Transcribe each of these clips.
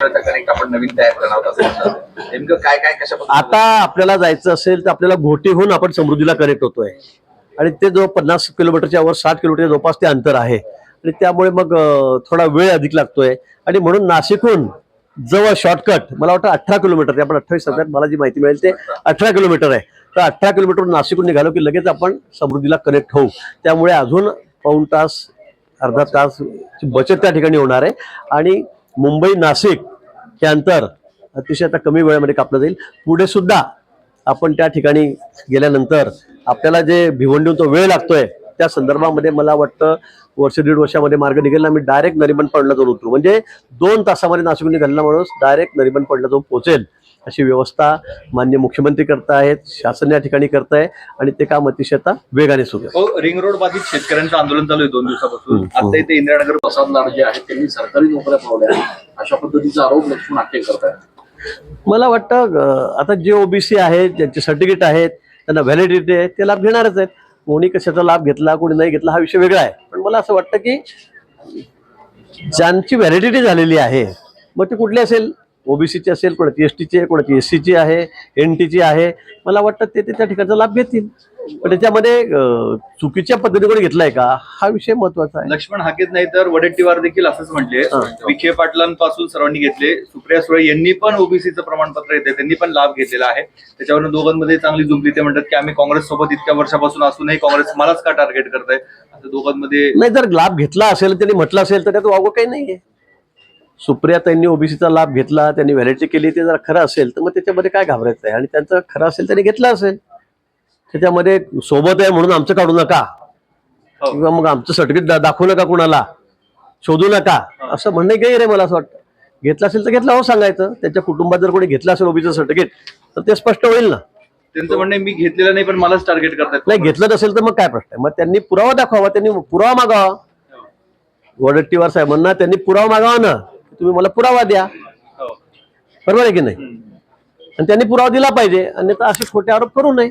आपण नवीन तयार करणार आहोत असं म्हणतात. नेमकं काय काय कशा आता आपल्याला जायचं असेल तर आपल्याला घोटीहून आपण समृद्धीला कनेक्ट होतोय आणि ते जो 50 किलोमीटरच्या वर 60 किलोमीटर जवळपास ते अंतर आहे आणि त्यामुळे मग थोडा वेळ अधिक लागतोय आणि म्हणून नाशिकहून जवळ शॉर्टकट मला वाटतं 18 किलोमीटर आपण 28 सध्या मला जी माहिती मिळेल ते 18 किलोमीटर आहे. तर 18 किलोमीटर नाशिकहून निघालो की लगेच आपण समृद्धीला कनेक्ट होऊ. त्यामुळे अजून पाऊण तास अर्धा तास बचत त्या ठिकाणी होणार आहे आणि मुंबई नाशिक हे अंतर अतिशय आता कमी वेळेमध्ये कापलं जाईल. पुढे सुद्धा आपण त्या ठिकाणी गेल्यानंतर आपल्याला जे भिवंडीहून तो वेळ लागतोय त्या संदर्भामध्ये मला वाटतं वर्ष दीड वर्षामध्ये मार्ग निघेल ना. मी डायरेक्ट नरिमन पडला जाऊन उतरू म्हणजे 2 तासामध्ये नाशिकहून निघालेला माणूस डायरेक्ट नरिमन पडला जाऊन पोहोचेल अशी व्यवस्था माननीय मुख्यमंत्री करतायत, शासन या ठिकाणी करताय आणि ते काम अतिशय आता वेगाने सुरू आहे. रिंग रोड बाधित शेतकऱ्यांचं आंदोलन चालू आहे 2 दिवसापासून. आता इथे इंदिरानगर प्रसाद लाड जे आहेत त्यांनी सरकारी नोकऱ्या पुरवल्या अशा पद्धतीचा आरोप लक्ष्मण हाके करतायत. मला वाटतं आता जे ओबीसी आहेत ज्यांचे सर्टिफिकेट आहेत त्यांना व्हॅलिडिटी आहे ते लाभ घेणारच आहेत. कोणी कशाचा लाभ घेतला कोणी नाही घेतला हा विषय वेगळा आहे. पण मला असं वाटतं की ज्यांची व्हॅलिडिटी झालेली आहे मग ती कुठली असेल, ओबीसीची असेल, कोणाची एसटीची आहे, कोणाची एससीची आहे, एनटीची आहे, मला वाटतं ते त्या ठिकाणचा लाभ घेतील. पण त्याच्यामध्ये चुकीच्या पद्धतीने घेतलाय का हा विषय महत्वाचा आहे. लक्ष्मण हाकेच नाही तर वडेट्टीवार देखील असंच म्हटले. विखे पाटलांपासून सर्वांनी घेतले. सुप्रिया सुळे यांनी पण ओबीसीचं प्रमाणपत्र येते त्यांनी पण लाभ घेतलेला आहे. त्याच्यावरून दोघांमध्ये चांगली जुंपली. ते म्हणतात की आम्ही काँग्रेस सोबत इतक्या वर्षापासून असूनही काँग्रेस मलाच का टार्गेट करताय असं दोघांमध्ये. नाही जर लाभ घेतला असेल त्यांनी म्हटलं असेल तर त्यात वावगं काही नाहीये. सुप्रिया त्यांनी ओबीसीचा लाभ घेतला त्यांनी व्हॅलिडिटी केली ते जर खरं असेल तर मग त्याच्यामध्ये काय घाबरायचं आहे आणि त्यांचं खरं असेल त्यांनी घेतलं असेल. त्याच्यामध्ये सोबत आहे म्हणून आमचं काढू नका किंवा मग आमचं सर्टिफिकेट दाखवू नका कुणाला शोधू नका असं म्हणणं गैर आहे. मला असं वाटतं घेतलं असेल तर घेतलं हो सांगायचं. त्यांच्या कुटुंबात जर कोणी घेतलं असेल ओबीसीचं सर्टिफिकेट तर ते स्पष्ट होईल ना. त्यांचं म्हणणं मी घेतलेलं नाही पण मलाच टार्गेट करतात. नाही घेतलं नसेल तर मग काय प्रश्न आहे. मग त्यांनी पुरावा दाखवावा, त्यांनी पुरावा मागावा. वडेट्टीवार साहेबांना त्यांनी पुरावा मागावा ना, तुम्ही मला पुरावा द्या. बरोबर आहे की नाही. आणि त्यांनी पुरावा दिला पाहिजे अन्यथा असे खोटे आरोप करू नये.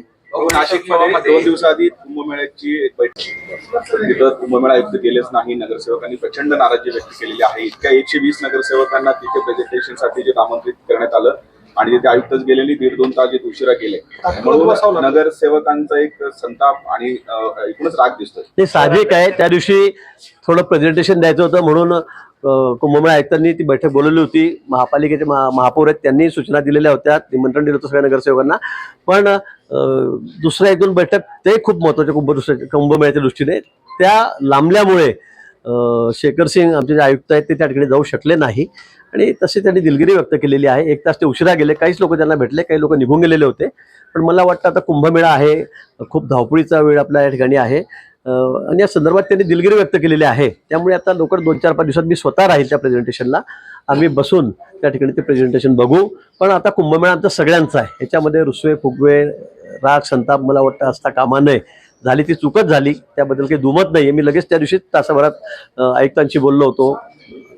नाशिकमध्ये 2 दिवसाआधी कुंभमेळ्याची एक बैठक तिथं कुंभमेळा आयुक्त केलेच नाही. नगरसेवकांनी प्रचंड नाराजी व्यक्त केलेली आहे. इतक्या 120 नगरसेवकांना तिथे प्रेझेंटेशनसाठी जे आमंत्रित करण्यात आलं आणि तिथे आयुक्तच गेलेली 1.5-2 तास उशिरा गेले म्हणून नगरसेवकांचा एक संताप आणि एकूणच राग दिसतोय. ते साहजिक आहे. त्या दिवशी थोडं प्रेझेंटेशन द्यायचं होतं म्हणून कुंभमेळा आयुक्तांनी ती बैठक बोलवली होती. महापालिकेचे महापौर आहेत त्यांनी सूचना दिलेल्या होत्या, निमंत्रण दिलं होतं सगळ्या नगरसेवकांना. पण दुसऱ्या 1-2 बैठक ते खूप महत्वाच्या कुंभमेळ्याच्या दृष्टीने त्या लांबल्यामुळे शेखर सिंग आमचे जे आयुक्त आहेत ते त्या ठिकाणी जाऊ शकले नाही आणि तसे त्यांनी दिलगिरी व्यक्त केलेली आहे. 1 तास ते उशिरा गेले. काहीच लोक त्यांना भेटले, काही लोक निघून गेलेले होते. पण मला वाटतं आता कुंभमेळा आहे, खूप धावपळीचा वेळ आपल्या या ठिकाणी आहे आणि या संदर्भात त्यांनी दिलगिरी व्यक्त केलेली आहे. त्यामुळे आता लवकर 2-4-5 दिवसात मी स्वतः राहील त्या प्रेझेंटेशनला. आम्ही बसून त्या ठिकाणी ते प्रेझेंटेशन बघू. पण आता कुंभमेळा आमचा सगळ्यांचा आहे. याच्यामध्ये रुसवे फुगवे राग संताप मला वाटतं असता कामा नये. झाली ती चुकच झाली त्याबद्दल काही दुमत नाही. मी लगेच त्या दिवशी तासाभरात आयुक्तांशी बोललो होतो.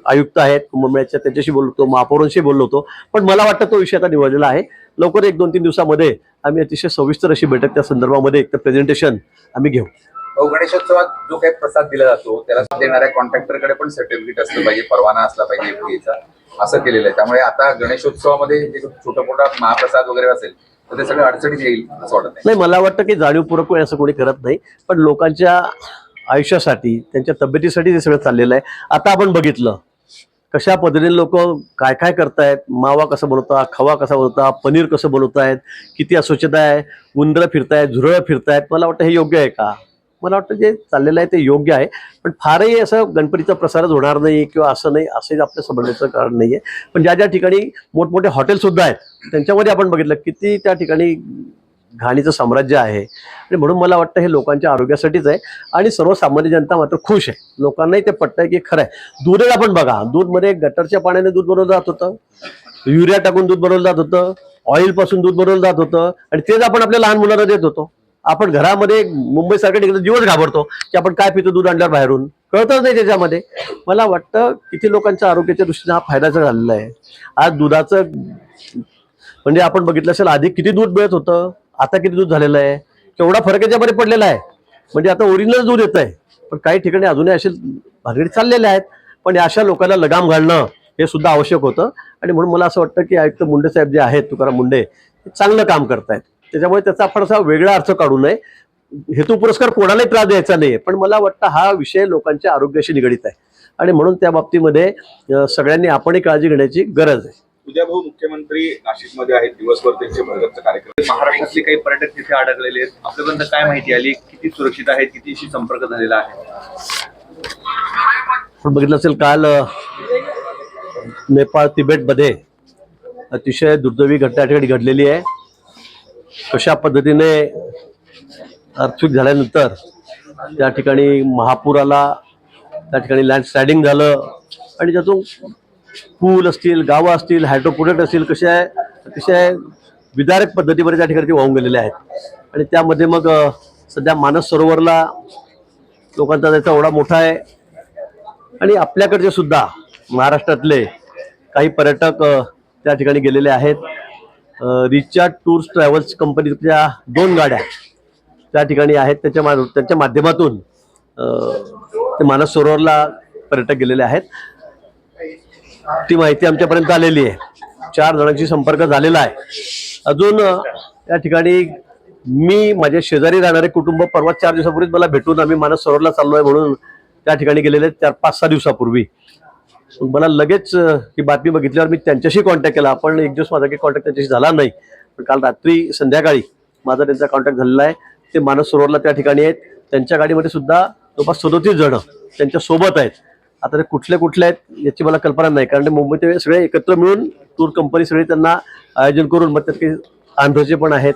आयुक्त आहेत कुंभमेळ्याच्या त्यांच्याशी बोललो होतो, महापौरांशी बोललो होतो. पण मला वाटतं तो विषय आता निवडलेला आहे. लवकर 1-2-3 दिवसामध्ये आम्ही अतिशय सविस्तर अशी बैठक त्या संदर्भामध्ये एक प्रेझेंटेशन आम्ही घेऊ. गणेशोत्सवात जो काही प्रसाद दिला जातो त्याला देणाऱ्या कॉन्ट्रॅक्टरकडे पण सर्टिफिकेट असलं पाहिजे, परवाना असला पाहिजे FTA असं केलेलं आहे. त्यामुळे आता गणेशोत्सवामध्ये जे छोटा मोठा महाप्रसाद वगैरे असेल तर ते सगळं अडचणीत येईल असं वाटत नाही. मला वाटतं की जाणीवपूर्वक असं कोणी करत नाही. पण लोकांच्या आयुष्यासाठी त्यांच्या तब्येतीसाठी ते सगळं चाललेलं आहे. आता आपण बघितलं कशा पद्धतीने लोक काय काय करतायत. मावा कसा बनवतात, खवा कसा बनवतात, पनीर कसं बनवतायत, किती अस्वच्छता आहे, उंदरं फिरतायत, झुरळं फिरतायत. मला वाटतं हे योग्य आहे का. मला वाटतं जे चाललेलं आहे ते योग्य आहे. पण फारही असं गणपतीचा प्रसारच होणार नाही किंवा असं नाही असंही आपल्या समजण्याचं कारण नाही आहे. पण ज्या ज्या ठिकाणी मोठमोठे हॉटेलसुद्धा आहेत त्यांच्यामध्ये आपण बघितलं किती त्या ठिकाणी घाणीचं साम्राज्य आहे. आणि म्हणून मला वाटतं हे लोकांच्या आरोग्यासाठीच आहे आणि सर्वसामान्य जनता मात्र खुश आहे. लोकांनाही ते पटतंय की खरं आहे. दूधच आपण बघा, दूधमध्ये गटरच्या पाण्याने दूध बनवलं जात होतं, युरिया टाकून दूध बनवलं जात होतं, ऑइलपासून दूध बनवलं जात होतं आणि तेच आपण आपल्या लहान मुलांना देत होतो. आपण घरामध्ये मुंबईसारख्या ठिकाणी जीवच घाबरतो की आपण काय पितो दूध आणल्यावर बाहेरून, कळतच नाही त्याच्यामध्ये. मला वाटतं किती लोकांच्या आरोग्याच्या दृष्टीने हा फायद्याचा झालेला आहे. आज दुधाचं म्हणजे आपण बघितलं असेल आधी किती दूध मिळत होतं, आता किती दूध झालेलं आहे, केवढा फरक याच्यामध्ये पडलेला आहे. म्हणजे आता ओरिजिनल दूध येत आहे. पण काही ठिकाणी अजूनही असे भानगडी चाललेल्या आहेत. पण अशा लोकांना लगाम घालणं हे सुद्धा आवश्यक होतं. आणि म्हणून मला असं वाटतं की आयुक्त मुंडे साहेब जे आहेत, तुकाराम मुंडे, ते चांगलं काम करतायत. त्याच्यामुळे त्याचा आपण असा वेगळा अर्थ काढू नये. हेतू पुरस्कार कोणालाही त्रास द्यायचा नाही, पण मला वाटतं हा विषय लोकांच्या आरोग्याशी निगडीत आहे आणि म्हणून त्या बाबतीमध्ये सगळ्यांनी आपणही काळजी घेण्याची गरज आहे. उद्या भाऊ मुख्यमंत्री नाशिकमध्ये आहेत, दिवसभर त्यांचे भरगच्च कार्यक्रम. महाराष्ट्रातले काही पर्यटक तिथे अडकलेले आहेत, आपल्यापर्यंत काय माहिती आली, किती सुरक्षित आहेत, कितीशी संपर्क झालेला आहे? आपण बघितलं असेल काल नेपाळ तिबेटमध्ये अतिशय दुर्दैवी घटना ठिकाणी घडलेली आहे. कशा पद्धतीने अर्थक्वेक झाल्यानंतर त्या ठिकाणी महापूर आला, त्या ठिकाणी लँडस्लायडिंग झालं आणि त्यातून पूल असतील, गावं असतील, हायड्रो प्रोजेक्ट असतील, कशा अतिशय विदारक पद्धतीमध्ये त्या ठिकाणी ते वाहून गेलेले आहेत. आणि त्यामध्ये मग सध्या मानस सरोवरला लोकांचा त्याचा ओढा मोठा आहे. आणि आपल्याकडचे सुद्धा महाराष्ट्रातले काही पर्यटक त्या ठिकाणी गेलेले आहेत. रिचार्ड टूर्स ट्रॅव्हल्स कंपनीच्या 2 गाड्या त्या ठिकाणी आहेत. त्यांच्या माध्यमातून ते मानस सरोवरला पर्यटक गेलेले आहेत. ती माहिती आमच्यापर्यंत आलेली आहे. 4 जणांशी संपर्क झालेला आहे. अजून या ठिकाणी मी माझ्या शेजारी राहणारे कुटुंब परवा 4 दिवसापूर्वीच मला भेटून आम्ही मानस सरोवरला चाललोय म्हणून त्या ठिकाणी गेलेले 4-5-6 दिवसापूर्वी. मला लगेच ही बातमी बघितल्यावर मी त्यांच्याशी कॉन्टॅक्ट केला. पण एक दिवस माझा काही कॉन्टॅक्ट त्यांच्याशी झाला नाही, पण काल रात्री संध्याकाळी माझा त्यांचा कॉन्टॅक्ट झालेला आहे. ते मानस सरोवरला त्या ठिकाणी आहेत. त्यांच्या गाडीमध्ये सुद्धा जवळपास 37 जण त्यांच्या सोबत आहेत. आता ते कुठले आहेत याची मला कल्पना नाही, कारण मुंबईत ते सगळे एकत्र मिळून टूर कंपनी सगळे त्यांना आयोजन करून, मग त्यात काही आंध्रचे पण आहेत,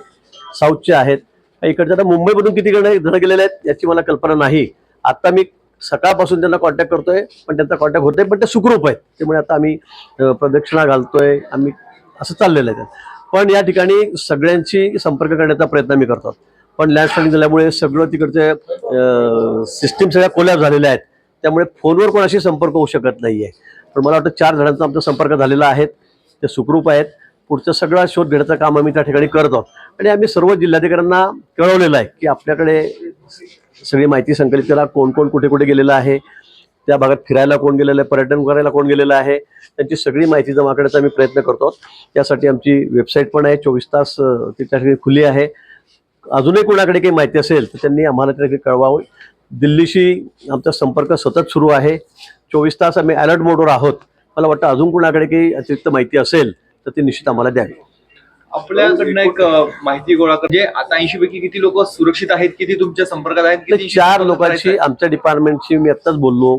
साऊथचे आहेत, इकडच्या. आता मुंबईमधून किती जण गेलेले आहेत याची मला कल्पना नाही. आता मी सकाळपासून त्यांना कॉन्टॅक्ट करतोय पण त्यांचा कॉन्टॅक्ट होत नाही, पण ते सुखरूप आहेत. त्यामुळे आता आम्ही प्रदक्षिणा घालतोय, आम्ही असं चाललेलं आहे. पण या ठिकाणी सगळ्यांशी संपर्क करण्याचा प्रयत्न मी करतो. पण लँडस्लाइडिंग झाल्यामुळे सगळं तिकडचे सिस्टीम सगळ्या कोलॅप्स झालेल्या आहेत. त्यामुळे फोनवर कोणाशी संपर्क होऊ शकत नाहीये. पण मला वाटतं 4 जणांचा आमचा संपर्क झालेला आहे, ते सुखरूप आहेत. पुढचा सगळा शोध घेण्याचं काम आम्ही त्या ठिकाणी करत आहोत. आणि आम्ही सर्व जिल्हाधिकाऱ्यांना कळवलेलं आहे की आपल्याकडे सगळी माहिती संकलित करा, कोण कोण कुठे कुठे गेलेलं आहे, त्या भागात फिरायला कोण गेलेलं आहे, पर्यटन करायला कोण गेलेलं आहे, त्यांची सगळी माहिती जमा करण्याचा आम्ही प्रयत्न करतो. त्यासाठी आमची वेबसाईट पण आहे, 24 तास ती त्या ठिकाणी खुली आहे. अजूनही कोणाकडे काही माहिती असेल तर त्यांनी आम्हाला त्या ठिकाणी कळवावं. दिल्लीशी आमचा संपर्क सतत सुरू आहे. 24 तास आम्ही अलर्ट मोडवर आहोत. मला वाटतं अजून कोणाकडे काही अतिरिक्त माहिती असेल तर ती निश्चित आम्हाला द्यावी. आपल्याकडनं एक माहिती गोळा कर, म्हणजे आता 80 पैकी किती लोक सुरक्षित आहेत, किती तुमच्या संपर्कात आहेत? किती 4 लोकांशी आमच्या डिपार्टमेंटशी मी आत्ताच बोललो,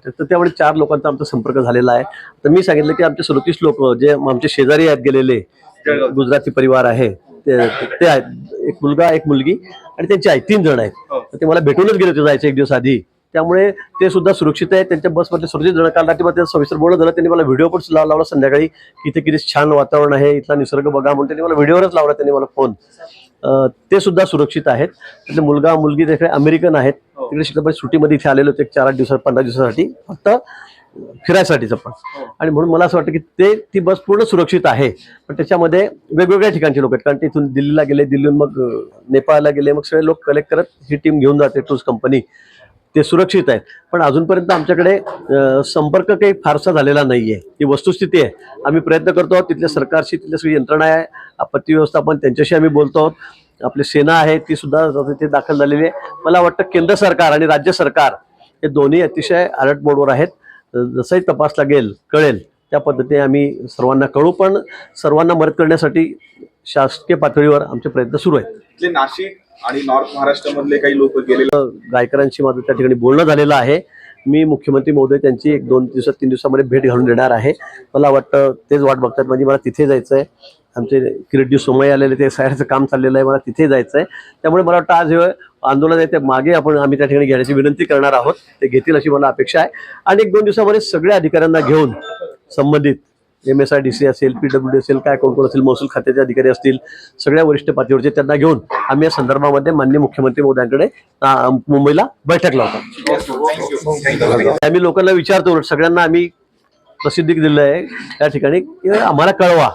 तर त्यामुळे 4 लोकांचा आमचा संपर्क झालेला आहे. तर मी सांगितलं की आमचे 37 लोक जे आमचे शेजारी आहेत गेलेले, गुजराती परिवार आहे, ते आहेत. एक मुलगा, एक मुलगी आणि त्यांची आई, 3 जण आहेत. ते मला भेटूनच गेले होते जायचं 1 दिवस आधी. त्यामुळे ते सुद्धा सुरक्षित आहेत. त्यांच्या बसमध्ये 37 जण. काल रात्रीमध्ये सविस्तर बोलणं झालं. त्यांनी मला व्हिडिओ पण लावला संध्याकाळी की इथे किती छान वातावरण आहे, इथला निसर्ग बघा म्हणून त्यांनी मला व्हिडिओवरच लावला, त्यांनी मला फोन. ते सुद्धा सुरक्षित आहेत. त्यातले मुलगा मुलगी तिकडे अमेरिकन आहेत, तिकडे शिकत सुट्टीमध्ये इथे आलेले होते 4-8 दिवसात, 15 दिवसासाठी, फक्त फिरायसाठीच पण. आणि म्हणून मला असं वाटतं की ती बस पूर्ण सुरक्षित आहे. पण त्याच्यामध्ये वेगवेगळ्या ठिकाणचे लोक आहेत, कारण ते इथून दिल्लीला गेले, दिल्लीहून मग नेपाळला गेले, मग सगळे लोक कलेक्ट करत ही टीम घेऊन जाते टूर्स कंपनी. ते सुरक्षित आहेत. पण अजूनपर्यंत आमच्याकडे संपर्क काही फारसा झालेला नाहीये, ही वस्तुस्थिती आहे. आम्ही प्रयत्न करतो आहोत, तिथल्या सरकारशी, तिथल्या सगळी यंत्रणा आहे, आपत्ती व्यवस्थापन, त्यांच्याशी आम्ही बोलतो आहोत. आपली सेना आहे ती सुद्धा तिथे दाखल झालेली आहे. मला वाटतं केंद्र सरकार आणि राज्य सरकार हे दोन्ही अतिशय अलर्ट मोडवर आहेत. जसंही तपास लागेल, कळेल त्या पद्धतीने आम्ही सर्वांना कळू. पण सर्वांना मदत करण्यासाठी शासकीय पातळीवर आमचे प्रयत्न सुरू आहेत. नाशिक आणि नॉर्थ महाराष्ट्रामधले काही लोक गेलेले गायकरांशी माझं त्या ठिकाणी बोलणं झालेलं आहे. मी मुख्यमंत्री महोदय त्यांची 1-2 दिवसात 3 दिवसामध्ये भेट घालून देणार आहे. मला वाटतं तेच वाट बघतात म्हणजे मला तिथे जायचं आहे. आमचे किरीटी सोमय्या आलेले, ते सायरचं काम चाललेलं आहे, मला तिथे जायचं आहे. त्यामुळे मला वाटतं आज हे आंदोलन आहे ते मागे आम्ही त्या ठिकाणी घेण्याची विनंती करणार आहोत. ते घेतील अशी मला अपेक्षा आहे. आणि 1-2 दिवसामध्ये सगळ्या अधिकाऱ्यांना घेऊन, संबंधित MSIDC असेल, PWD असेल, काय कोण असेल, महसूल खात्याचे अधिकारी असतील, सगळ्या वरिष्ठ पातळीवरचे त्यांना घेऊन आम्ही या संदर्भामध्ये माननीय मुख्यमंत्री महोदयांकडे मुंबईला बैठक लावतो. आम्ही लोकांना विचारतो, सगळ्यांना आम्ही प्रसिद्धी दिलेलं आहे त्या ठिकाणी, आम्हाला कळवा,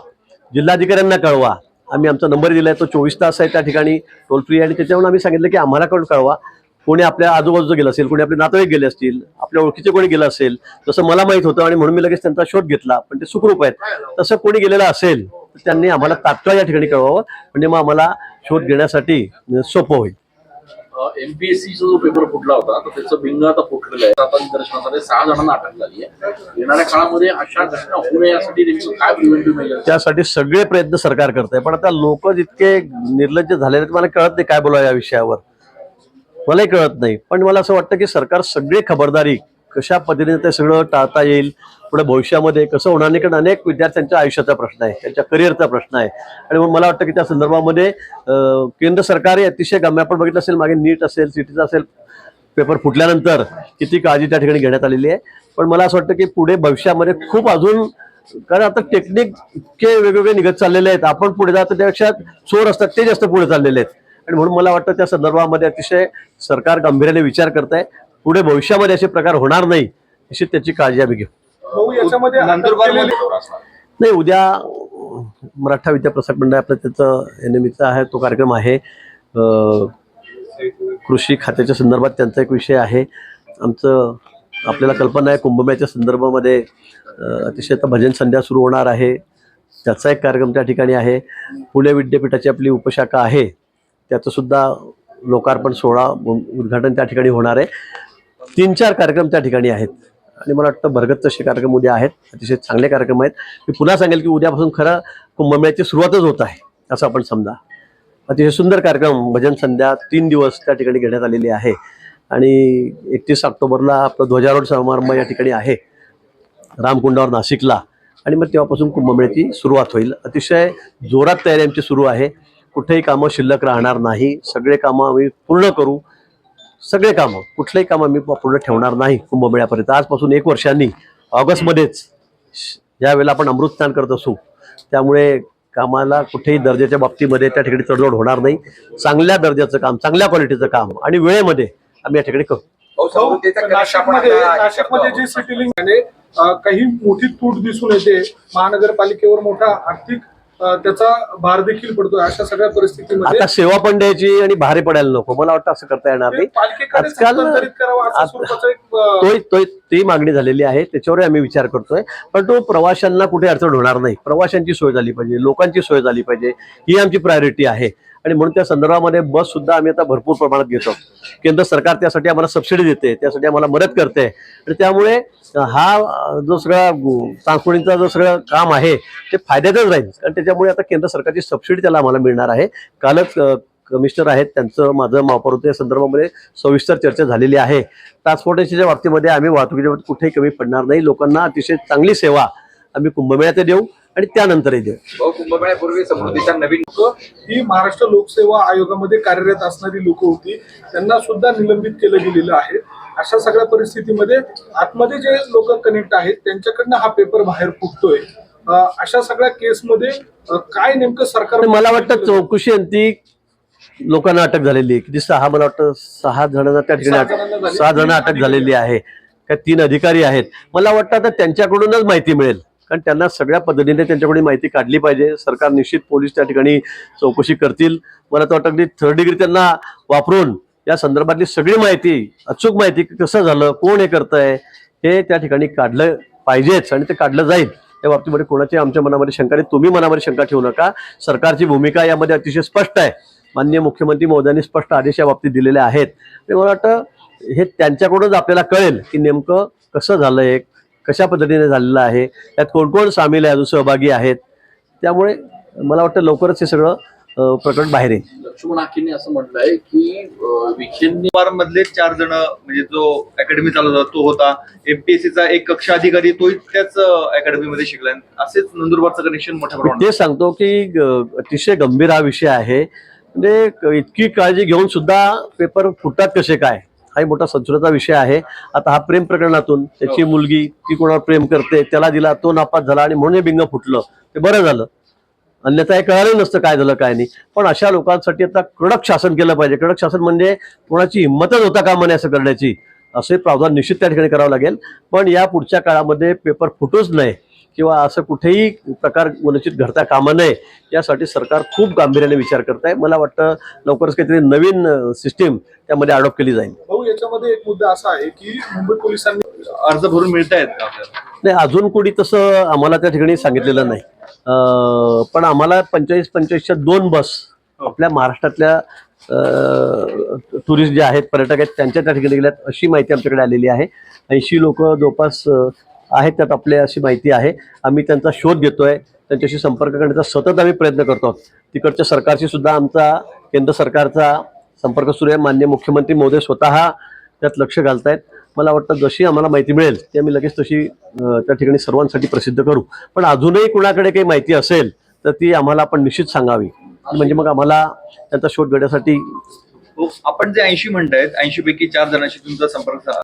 जिल्हाधिकाऱ्यांना कळवा. आम्ही आमचा नंबर दिला आहे, तो 24 तास आहे त्या ठिकाणी, टोल फ्री आहे. आणि त्याच्यावरून आम्ही सांगितलं की आम्हाला कळवा, कोणी आपल्या आजूबाजूचं गेलं असेल, कोणी आपले नातेवाईक गेले असतील, आपल्या ओळखीचे कोणी गेलं असेल, जसं मला माहित होतं आणि म्हणून मी लगेच त्यांचा शोध घेतला, पण ते सुखरूप आहेत. तसं कोणी गेलेलं असेल तर त्यांनी आम्हाला तात्काळ या ठिकाणी कळवावं, म्हणजे मग आम्हाला शोध घेण्यासाठी सोपं होईल. एमपीएससीचा जो पेपर फुटला होता तर त्याचं बिंग आता फुटलेलं आहे. आता निदर्शनासाठी 6 जणांना अटक झाली आहे. येणाऱ्या काळामध्ये अशा घटना होऊ नये यासाठी नेमकं काय प्रिव्हेंटिव्ह मेजर? त्यासाठी सगळे प्रयत्न सरकार करत आहे, पण आता लोक जितके निर्लज्ज झालेले आहेत, मला कळत नाही काय बोलावं या विषयावर, मलाही कळत नाही. पण मला असं वाटतं की सरकार सगळी खबरदारी कशा पद्धतीने ते सगळं टाळता येईल, पुढे भविष्यामध्ये कसं होणार नाही. कारण अनेक विद्यार्थ्यांच्या आयुष्याचा प्रश्न आहे, त्यांच्या करिअरचा प्रश्न आहे. आणि मग मला वाटतं की त्या संदर्भामध्ये केंद्र सरकारही अतिशय गंभीर, आपण बघितलं असेल मागे नीट असेल, सीटीचा असेल, पेपर फुटल्यानंतर किती काळजी त्या ठिकाणी घेण्यात आलेली आहे. पण मला असं वाटतं की पुढे भविष्यामध्ये खूप अजून, कारण आता टेक्निक इतके वेगवेगळे निघत चाललेले आहेत, आपण पुढे जातो त्यापेक्षा चोर असतात ते जास्त पुढे चाललेले आहेत. आणि म्हणून मला वाटतं त्या संदर्भामध्ये अतिशय सरकार गांभीर्याने विचार करत आहे. पुढे भविष्यामध्ये असे प्रकार होणार नाही अशी त्याची काळजी आम्ही घेऊ. नाही, उद्या मराठा विद्याप्रसारक मंडळ आपलं त्याचं NMEचा आहे, तो कार्यक्रम आहे. कृषी खात्याच्या संदर्भात त्यांचा एक विषय आहे. आमचं आपल्याला कल्पना आहे कुंभमेळ्याच्या संदर्भामध्ये अतिशय आता भजन संध्या सुरू होणार आहे, त्याचा एक कार्यक्रम त्या ठिकाणी आहे. पुणे विद्यापीठाची आपली उपशाखा आहे, त्याचं सुद्धा लोकार्पण सोहळा उद्घाटन त्या ठिकाणी होणार आहे. 3-4 कार्यक्रम त्या ठिकाणी आहेत आणि मला वाटतं भरगच्च असे कार्यक्रम उद्या आहेत, अतिशय चांगले कार्यक्रम आहेत. मी पुन्हा सांगेल की उद्यापासून खरं कुंभमेळ्याची सुरुवातच होत आहे असं आपण समजा. अतिशय सुंदर कार्यक्रम भजन संध्या 3 दिवस त्या ठिकाणी घेण्यात आलेली आहे. आणि 31 ऑक्टोबरला आपलं ध्वजारोहण समारंभ या ठिकाणी आहे रामकुंडावर नाशिकला. आणि मग तेव्हापासून कुंभमेळ्याची सुरुवात होईल. अतिशय जोरात तयारी आमची सुरू आहे. कुठेही कामं शिल्लक राहणार नाही, सगळे कामं आम्ही पूर्ण करू. सगळे कामं, कुठलंही काम आम्ही पूर्ण ठेवणार नाही कुंभमेळ्यापर्यंत. आजपासून 1 वर्षांनी ऑगस्टमध्येच ज्यावेळेला आपण अमृतस्नान करत असू, त्यामुळे कामाला कुठेही दर्जाच्या बाबतीमध्ये त्या ठिकाणी तडजोड होणार नाही. चांगल्या दर्जाचं काम, चांगल्या क्वालिटीचं काम आणि वेळेमध्ये आम्ही या ठिकाणी करू. नाशिकमध्ये जी सिटी लिंक आहे काही मोठी तूट दिसून येते. महानगरपालिकेवर मोठा आर्थिक त्याचा भार देखील पडतोय. अशा सगळ्या परिस्थितीमध्ये आता सेवा पण द्यायची आणि भारी पडायला नको, मला वाटतं असं करता येणार नाही. आजकाल ती मागणी झालेली आहे, त्याच्यावर आम्ही विचार करतोय. पण तो प्रवाशांना कुठे अडचण होणार नाही, प्रवाशांची सोय झाली पाहिजे, लोकांची सोय झाली पाहिजे, ही आमची प्रायोरिटी आहे. आणि म्हणून त्या संदर्भामध्ये बस सुद्धा आम्ही आता भरपूर प्रमाणात घेतो. केंद्र सरकार त्यासाठी आम्हाला सबसिडी देते, त्यासाठी आम्हाला मदत करते. आणि त्यामुळे हा जो सगळा ट्रान्सपोर्टिंगचा जो सगळं काम आहे ते फायद्यातच राहील. कारण त्याच्यामुळे आता केंद्र सरकारची सबसिडी त्याला आम्हाला मिळणार आहे. कालच कमिशनर आहेत त्यांचं माझं महापौर या संदर्भामध्ये सविस्तर चर्चा झालेली आहे. ट्रान्सपोर्टेशनच्या बाबतीमध्ये आम्ही वाहतुकीच्या बाबतीत कुठेही कमी पडणार नाही. लोकांना अतिशय चांगली सेवा आम्ही कुंभमेळ्यात देऊ आणि त्यानंतरही देऊ. कुंभमेळ्यापूर्वी समृद्धीच्या नवीन ही महाराष्ट्र लोकसेवा आयोगामध्ये कार्यरत असणारी लोक होती, त्यांना सुद्धा निलंबित केलं गेलेलं आहे. अशा सगळ्या परिस्थितीमध्ये आतमध्ये जे लोक कनेक्ट आहेत त्यांच्याकडनं हा पेपर बाहेर फुटतोय. अशा सगळ्या केसमध्ये काय नेमकं सरकार, मला वाटतं चौकशी अंती लोकांना अटक झालेली आहे. किती 6, मला वाटतं 6 जणांना त्या ठिकाणी 6 जण अटक झालेली आहे. काय 3 अधिकारी आहेत. मला वाटतं आता त्यांच्याकडूनच माहिती मिळेल, कारण त्यांना सगळ्या पद्धतीने त्यांच्याकडून माहिती काढली पाहिजे. सरकार निश्चित पोलीस त्या ठिकाणी चौकशी करतील. मला तर वाटतं की 3rd डिग्री त्यांना वापरून या संदर्भातली सगळी माहिती, अचूक माहिती, कसं झालं, कोण हे करतंय, हे त्या ठिकाणी काढलं पाहिजेच आणि ते काढलं जाईल. या बाबतीमध्ये कोणाची आमच्या मनामध्ये शंका नाही, तुम्ही मनामध्ये शंका ठेवू नका. सरकारची भूमिका यामध्ये अतिशय स्पष्ट आहे. माननीय मुख्यमंत्री महोदयांनी स्पष्ट आदेश या बाबतीत दिलेले आहेत. मला वाटतं हे त्यांच्याकडूनच आपल्याला कळेल की नेमकं कसं झालंय, कशा पद्धतीने झालेलं आहे, त्यात कोण कोण सामील आहे, अजून सहभागी आहेत. त्यामुळे मला वाटतं लवकरच हे सगळं प्रकरण बाहेर येईल. लक्ष्मण हाकेंनी असं म्हटलंय की विखेंनी मधले 4 जण, म्हणजे जो अकॅडमी चालवता तो होता, एमपीएससीचा एक कक्ष अधिकारी तोही त्याच अकॅडमीमध्ये शिकलाय. असेच नंदुरबारचं कनेक्शन मोठ्या प्रमाणात. ते सांगतो की अतिशय गंभीर हा विषय आहे. म्हणजे इतकी काळजी घेऊन सुद्धा पेपर फुटतात कसे काय, हा मोठा संशोधनाचा विषय आहे. आता हा प्रेम प्रकरणातून त्याची मुलगी ती कोणावर प्रेम करते, त्याला दिला, तो नापास झाला आणि म्हणून हे बिंग फुटलं, ते बरं झालं. अन्यथा हे कळालं नसतं काय झालं काय नाही. पण अशा लोकांसाठी आता कडक शासन केलं पाहिजे. कडक शासन म्हणजे कोणाची हिंमतच होता कामा नये असं करण्याची, असे प्रावधान निश्चित त्या ठिकाणी करावं लागेल. पण या पुढच्या काळामध्ये पेपर फुटूच नये किंवा असं कुठेही प्रकार वंचित घडता कामा नये यासाठी सरकार खूप गांभीर्याने विचार करत आहे. मला वाटतं लवकरच काहीतरी नवीन सिस्टीम त्यामध्ये अडॉप्ट केली जाईल. भाऊ, याच्यामध्ये एक मुद्दा असा आहे की मुंबई पोलिसांनी अर्ज भरून मिळत आहेत का आपल्याला? नाही, अजून कोणी तसं आम्हाला त्या ठिकाणी सांगितलेलं नाही. पण आम्हाला 45-45च्या 2 बस आपल्या महाराष्ट्रातल्या टुरिस्ट जे आहेत, पर्यटक आहेत, त्यांच्या त्या ठिकाणी गेल्यात अशी माहिती आमच्याकडे आलेली आहे. 80 लोक जवळपास आहेत त्यात आपल्या, अशी माहिती आहे. आम्ही त्यांचा शोध घेतोय, त्यांच्याशी संपर्क करण्याचा सतत आम्ही प्रयत्न करतो आहोत. तिकडच्या सरकारशी सुद्धा आमचा, केंद्र सरकारचा संपर्क सुरू आहे. माननीय मुख्यमंत्री महोदय स्वतः त्यात लक्ष घालतायत. मला वाटतं जशी आम्हाला माहिती मिळेल ती आम्ही लगेच तशी त्या ठिकाणी सर्वांसाठी प्रसिद्ध करू. पण अजूनही कुणाकडे काही माहिती असेल तर ती आम्हाला आपण निश्चित सांगावी, म्हणजे मग आम्हाला त्यांचा शोध घेण्यासाठी. आपण जे 80 म्हणतायत, 80 पैकी 4 जणांशी तुमचा संपर्क